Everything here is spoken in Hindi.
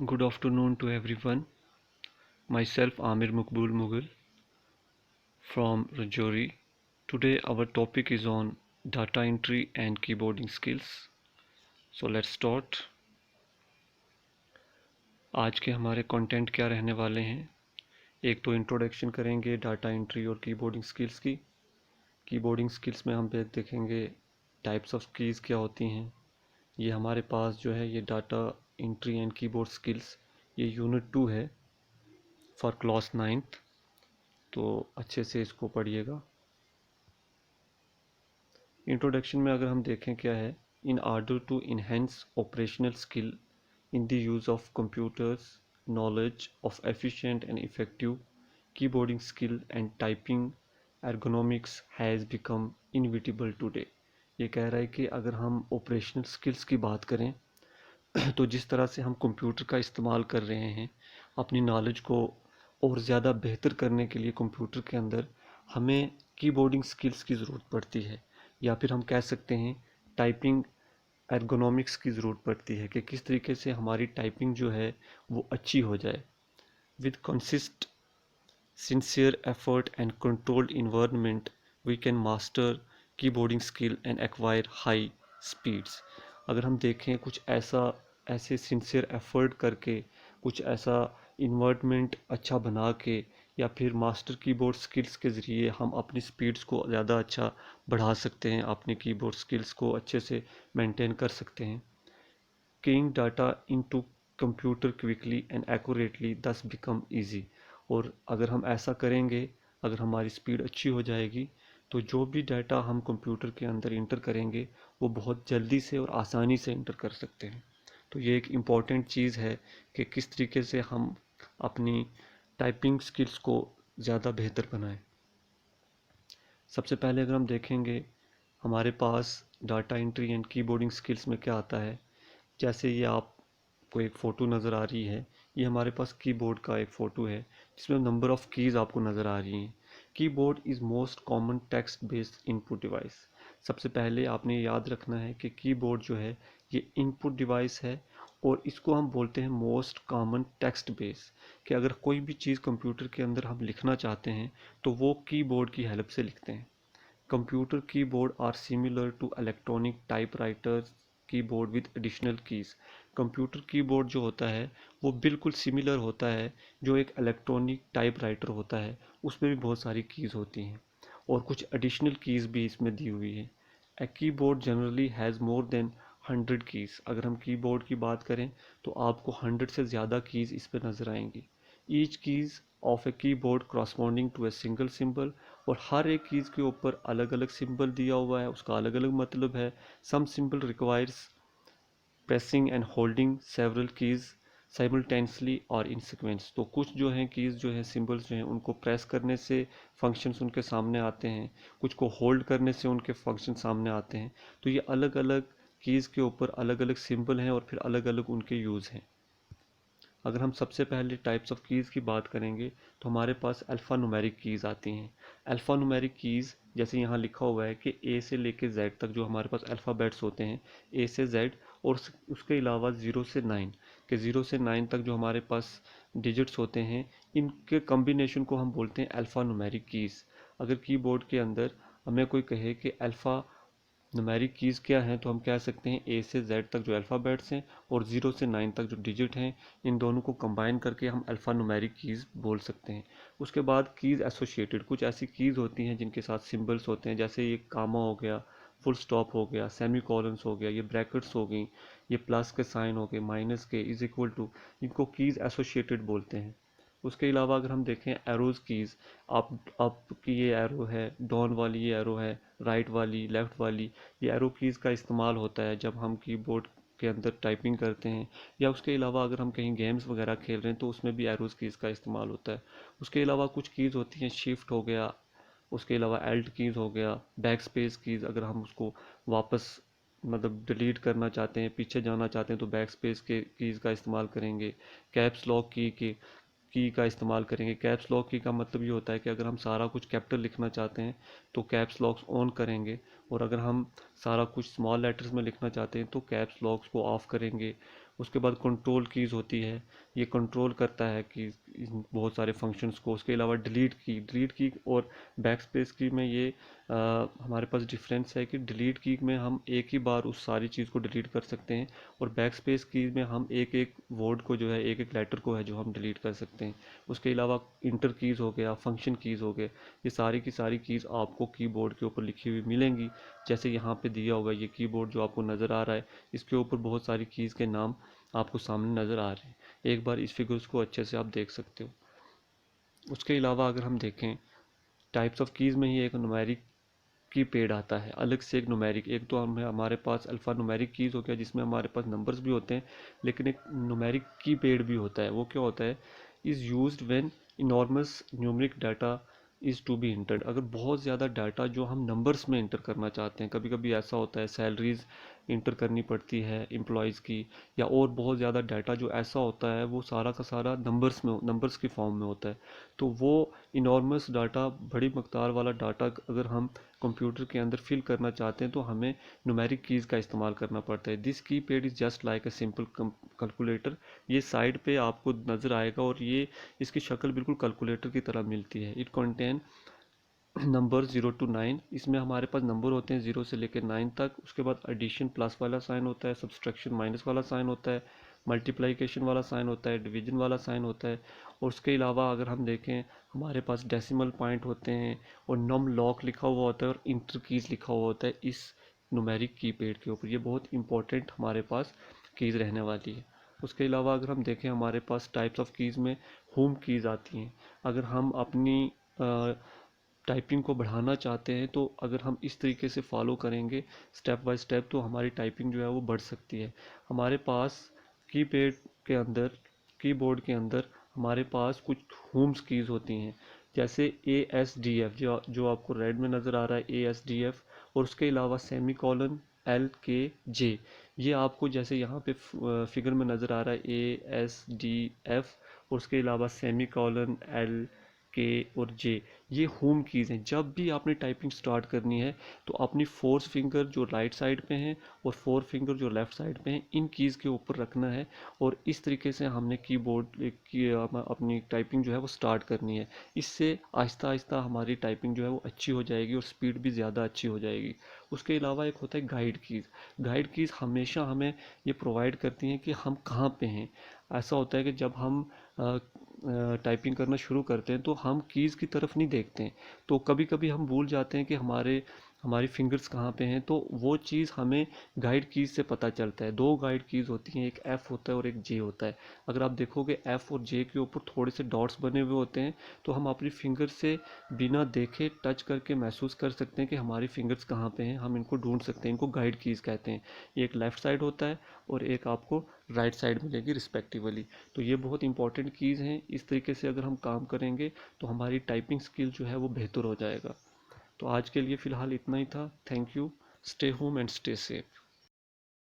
Good afternoon to everyone. Myself Amir Mukbul Mughal from Rajouri. Today our topic is on data entry and keyboarding skills. So let's start. आज के हमारे कंटेंट क्या रहने वाले हैं। एक तो इंट्रोडक्शन करेंगे डाटा एंट्री और कीबोर्डिंग स्किल्स की। कीबोर्डिंग स्किल्स में हम देखेंगे टाइप्स ऑफ कीज़ क्या होती हैं। ये हमारे पास जो है ये data entry and keyboard skills ये यूनिट 2 है फॉर क्लास 9th। तो अच्छे से इसको पढ़िएगा। इंट्रोडक्शन में अगर हम देखें क्या है, in order to enhance operational skill in the use of computers, knowledge of efficient and effective keyboarding skill and typing ergonomics has become inevitable today. ये कह रहा है कि अगर हम ऑपरेशनल स्किल्स की बात करें तो जिस तरह से हम कंप्यूटर का इस्तेमाल कर रहे हैं अपनी नॉलेज को और ज़्यादा बेहतर करने के लिए कंप्यूटर के अंदर हमें कीबोर्डिंग स्किल्स की ज़रूरत पड़ती है, या फिर हम कह सकते हैं टाइपिंग एर्गोनॉमिक्स की ज़रूरत पड़ती है कि किस तरीके से हमारी टाइपिंग जो है वो अच्छी हो जाए। With consist sincere effort and controlled environment we can master keyboarding skill and acquire high speeds. अगर हम देखें कुछ ऐसे सिंसियर एफर्ट करके, कुछ ऐसा इन्वायरमेंट अच्छा बना के, या फिर मास्टर कीबोर्ड स्किल्स के ज़रिए हम अपनी स्पीड्स को ज़्यादा अच्छा बढ़ा सकते हैं, अपने कीबोर्ड स्किल्स को अच्छे से मेंटेन कर सकते हैं। Keying data into computer quickly and accurately दस बिकम ईजी। और अगर हम ऐसा करेंगे, अगर हमारी स्पीड अच्छी हो जाएगी तो जो भी डाटा हम कंप्यूटर के अंदर इंटर करेंगे वो बहुत जल्दी से और आसानी से इंटर कर सकते हैं। तो ये एक इम्पॉर्टेंट चीज़ है कि किस तरीके से हम अपनी टाइपिंग स्किल्स को ज़्यादा बेहतर बनाएं। सबसे पहले अगर हम देखेंगे हमारे पास data entry and keyboarding skills में क्या आता है। जैसे ये आपको एक फ़ोटो नज़र आ रही है, ये हमारे पास कीबोर्ड का एक फ़ोटो है जिसमें नंबर ऑफ़ कीज़ आपको नज़र आ रही हैं। Keyboard is most common text based input device. सबसे पहले आपने याद रखना है कि कीबोर्ड जो है ये इनपुट डिवाइस है और इसको हम बोलते हैं मोस्ट कॉमन टेक्स्ट बेस। कि अगर कोई भी चीज़ कंप्यूटर के अंदर हम लिखना चाहते हैं तो वो कीबोर्ड की हेल्प से लिखते हैं। Computer keyboard are similar to electronic typewriters keyboard with additional keys. Computer keyboard जो होता है वो बिल्कुल सिमिलर होता है जो एक इलेक्ट्रॉनिक टाइपराइटर होता है, उसमें भी बहुत सारी कीज़ होती हैं और कुछ एडिशनल कीज़ भी इसमें दी हुई है। A keyboard generally has more than 100 keys. अगर हम कीबोर्ड की बात करें तो आपको 100 से ज़्यादा कीज़ इस पर नज़र आएंगी। Each keys of a keyboard corresponding to a single symbol. और हर एक कीज़ के ऊपर अलग अलग सिंबल दिया हुआ है, उसका अलग अलग मतलब है। Some symbol requires pressing and holding several keys simultaneously और इन सीक्वेंस। तो कुछ जो हैं कीज़ जो हैं सिंबल्स जो हैं उनको प्रेस करने से फंक्शंस उनके सामने आते हैं, कुछ को होल्ड करने से उनके फंक्शन सामने आते हैं। तो ये अलग अलग कीज़ के ऊपर अलग अलग सिंबल हैं और फिर अलग अलग उनके यूज़ हैं। अगर हम सबसे पहले टाइप्स ऑफ कीज़ की बात करेंगे तो हमारे पास अल्फ़ा न्यूमेरिक कीज़ आती हैं। अल्फ़ा न्यूमेरिक कीज़ जैसे यहाँ लिखा हुआ है कि ए से लेके जेड तक जो हमारे पास अल्फ़ाबेट्स होते हैं, ए से जेड, और उसके अलावा 0 से 9 के 0 से 9 तक जो हमारे पास डिजिट्स होते हैं, इनके कम्बिनेशन को हम बोलते हैं अल्फ़ा न्यूमेरिक कीज़। अगर कीबोर्ड के अंदर हमें कोई कहे कि अल्फ़ा न्यूमेरिक कीज़ क्या हैं तो हम कह सकते हैं ए से जेड तक जो अल्फ़ाबेट्स हैं और 0 से 9 तक जो डिजिट हैं, इन दोनों को कंबाइन करके हम अल्फ़ा न्यूमेरिक कीज़ बोल सकते हैं। उसके बाद कीज़ एसोसिएटेड, कुछ ऐसी कीज़ होती हैं जिनके साथ सिंबल्स होते हैं, जैसे ये कामा हो गया, फुल स्टॉप हो गया, सेमी कॉलन्स हो गया, ये ब्रैकेट्स हो गई, ये प्लस के साइन हो गए, माइनस के, इज इक्वल टू, इनको कीज़ एसोसिएटेड बोलते हैं। उसके अलावा अगर हम देखें एरोज़ कीज़, अप की ये एरो है, डाउन वाली ये एरो है, राइट वाली, लेफ़्ट वाली, ये एरो कीज़ का इस्तेमाल होता है जब हम कीबोर्ड के अंदर टाइपिंग करते हैं। या उसके अलावा अगर हम कहीं गेम्स वगैरह खेल रहे हैं तो उसमें भी एरोज़ कीज़ का इस्तेमाल होता है। उसके अलावा कुछ कीज़ होती हैं, शिफ्ट हो गया, उसके अलावा एल्ट कीज़ हो गया, बैक स्पेस कीज़, अगर हम उसको वापस मतलब डिलीट करना चाहते हैं, पीछे जाना चाहते हैं तो बैक स्पेस के कीज़ का इस्तेमाल करेंगे। कैप्स लॉक की का इस्तेमाल करेंगे। कैप्स लॉक की का मतलब ये होता है कि अगर हम सारा कुछ कैपिटल लिखना चाहते हैं तो कैप्स लॉक्स ऑन करेंगे, और अगर हम सारा कुछ स्मॉल लेटर्स में लिखना चाहते हैं तो कैप्स लॉक्स को ऑफ करेंगे। उसके बाद कंट्रोल कीज़ होती है, ये कंट्रोल करता है कि बहुत सारे फंक्शंस को। उसके अलावा डिलीट की और बैक स्पेस की में ये हमारे पास डिफरेंस है कि डिलीट की में हम एक ही बार उस सारी चीज़ को डिलीट कर सकते हैं, और बैक स्पेस की में हम एक एक वर्ड को जो है, एक एक लेटर को है जो हम डिलीट कर सकते हैं। उसके अलावा इंटर कीज़ हो गया, फंक्शन कीज़ हो गए, ये सारी की सारी कीज़ आपको कीबोर्ड के ऊपर लिखी हुई मिलेंगी। जैसे यहाँ पे दिया होगा ये कीबोर्ड जो आपको नज़र आ रहा है, इसके ऊपर बहुत सारी कीज़ के नाम आपको सामने नज़र आ रहे हैं। एक बार इस फिगर्स को अच्छे से आप देख सकते हो। उसके अलावा अगर हम देखें टाइप्स ऑफ कीज़ में ही एक न्यूमेरिक की पेड़ आता है, अलग से एक न्यूमेरिक। एक तो हमारे पास अल्फ़ा न्यूमेरिक कीज़ हो गया जिसमें हमारे पास नंबर्स भी होते हैं, लेकिन एक न्यूमेरिक की पेड़ भी होता है। वो क्या होता है? Is used when enormous numeric data is to be entered. अगर बहुत ज़्यादा डाटा जो हम नंबर्स में इंटर करना चाहते हैं, कभी कभी ऐसा होता है सैलरीज इंटर करनी पड़ती है एम्प्लॉयज़ की, या और बहुत ज़्यादा डाटा जो ऐसा होता है वो सारा का सारा नंबर्स के फॉर्म में होता है, तो वो इनॉर्मस डाटा, बड़ी मकदार वाला डाटा अगर हम कंप्यूटर के अंदर फिल करना चाहते हैं तो हमें न्यूमेरिक कीज़ का इस्तेमाल करना पड़ता है। दिस की paid is just like a simple calculator. ये साइड पे आपको नज़र आएगा और ये इसकी शक्ल बिल्कुल कैलकुलेटर की तरह मिलती है। It contain number 0 to 9। इसमें हमारे पास नंबर होते हैं 0 से लेकर 9 तक। उसके बाद एडिशन प्लस वाला साइन होता है, सब्सट्रैक्शन माइनस वाला साइन होता है, मल्टीप्लिकेशन वाला साइन होता है, डिवीजन वाला साइन होता है। और उसके अलावा अगर हम देखें हमारे पास डेसिमल पॉइंट होते हैं, और नम लॉक लिखा हुआ होता है, और इंटर कीज लिखा हुआ होता है इस न्यूमेरिक कीपैड के ऊपर। ये बहुत इंपॉर्टेंट हमारे पास कीज़ रहने वाली है। उसके अलावा अगर हम देखें हमारे पास टाइप्स ऑफ कीज़ में होम कीज़ आती हैं। अगर हम अपनी टाइपिंग को बढ़ाना चाहते हैं तो अगर हम इस तरीके से फॉलो करेंगे स्टेप बाय स्टेप, तो हमारी टाइपिंग जो है वो बढ़ सकती है। हमारे पास कीपैड के अंदर, कीबोर्ड के अंदर हमारे पास कुछ होम्स कीज़ होती हैं, जैसे ASDF जो आपको रेड में नज़र आ रहा है, ASDF। और उसके अलावा सेमी कॉलन LKJ, ये आपको जैसे यहाँ पे फिगर में नज़र आ रहा है ASDF, और उसके अलावा सेमी कॉलन LK और J, ये होम कीज़ हैं। जब भी आपने टाइपिंग स्टार्ट करनी है तो अपनी फोर्थ फिंगर जो राइट साइड पे हैं और फोर फिंगर जो लेफ़्ट साइड पे हैं, इन कीज़ के ऊपर रखना है, और इस तरीके से हमने कीबोर्ड की अपनी टाइपिंग जो है वो स्टार्ट करनी है। इससे आहिस्ता आहिस्ता हमारी टाइपिंग जो है वो अच्छी हो जाएगी और स्पीड भी ज़्यादा अच्छी हो जाएगी। उसके अलावा एक होता है गाइड कीज़। गाइड कीज़ हमेशा हमें ये प्रोवाइड करती हैं कि हम कहाँ पे हैं। ऐसा होता है कि जब हम टाइपिंग करना शुरू करते हैं तो हम कीज़ की तरफ नहीं देखते हैं, तो कभी कभी हम भूल जाते हैं कि हमारी फिंगर्स कहाँ पे हैं, तो वो चीज़ हमें गाइड कीज़ से पता चलता है। दो गाइड कीज़ होती हैं, एक F होता है और एक J होता है। अगर आप देखोगे F और J के ऊपर थोड़े से डॉट्स बने हुए होते हैं, तो हम अपनी फिंगर से बिना देखे टच करके महसूस कर सकते हैं कि हमारी फिंगर्स कहाँ पे हैं, हम इनको ढूंढ सकते हैं। इनको गाइड कीज़ कहते हैं। एक लेफ़्ट साइड होता है और एक आपको राइट साइड मिलेगी रिस्पेक्टिवली। तो ये बहुत इंपॉर्टेंट कीज़ हैं। इस तरीके से अगर हम काम करेंगे तो हमारी टाइपिंग स्किल जो है वो बेहतर हो जाएगा। तो आज के लिए फ़िलहाल इतना ही था। Thank you. Stay home and stay safe.